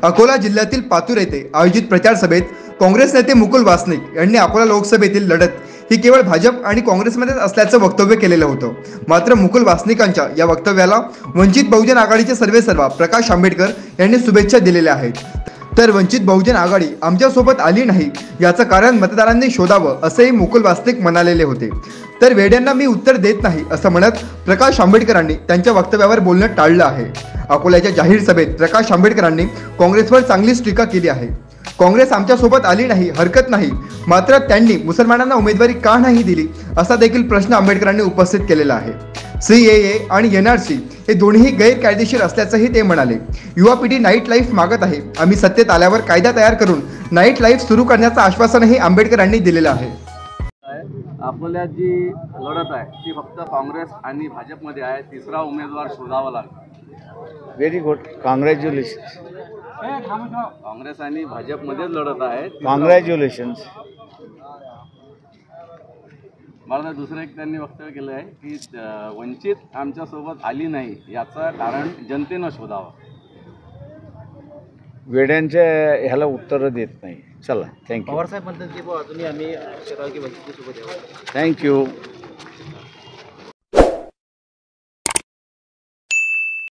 अकोला जिल्ह्यातील पातूर येथे आयोजित प्रचार सभेत काँग्रेस नेते मुकुल वासनिक यांनी अकोला लोकसभेतील लढत ही केवळ भाजप आणि काँग्रेसमध्येच असल्याचं वक्तव्य केलेलं होतं। मात्र मुकुल वासनिकांच्या या वक्तव्याला वंचित बहुजन आघाडीचे सर्वेसर्वा प्रकाश आंबेडकर यांनी शुभेच्छा दिलेल्या आहेत। तर वंचित बहुजन आघाडी आमच्यासोबत आली नाही याचं कारण मतदारांनी शोधावं असंही मुकुल वासनिक म्हणालेले होते। तर वेड्यांना मी उत्तर देत नाही असं म्हणत प्रकाश आंबेडकरांनी त्यांच्या वक्तव्यावर बोलणं टाळलं आहे। अकोल्याच्या जाहीर सभेत प्रकाश आंबेडकरांनी काँग्रेसवर चांगलीच टीका केली आहे। काँग्रेस आमच्यासोबत आली नाही, हरकत नाही, मात्र त्यांनी मुसलमानांना उमेदवारी का नाही दिली असा देखील प्रश्न आंबेडकरांनी उपस्थित केलेला आहे। CAA आणि NRC हे दोन्ही गैरकायदेशीर असल्याचंही ते म्हणाले। युवा पिढी नाईट लाईफ मागत आहे, आम्ही सत्तेत आल्यावर कायदा तयार करून नाईट लाईफ सुरू करण्याचं आश्वासनही आंबेडकरांनी दिलेलं आहे। अकोल्यात जी लढत आहे ती फक्त काँग्रेस आणि भाजपमध्ये आहे, तिसरा उमेदवार शोधावा लागला। Very good, congratulations. काँग्रेस आणि भाजपमध्येच लढत आहे। कॉंग्रॅच्युलेशन्स। मला दुसरं एक त्यांनी वक्तव्य केलं आहे की वंचित आमच्यासोबत आली नाही याचं कारण जनतेनं शोधावं। वेड्यांच्या ह्याला उत्तर देत नाही। चला, थँक्यू। पवार साहेब म्हणतात की अजूनही आम्ही वंचित सोबत थँक्यू।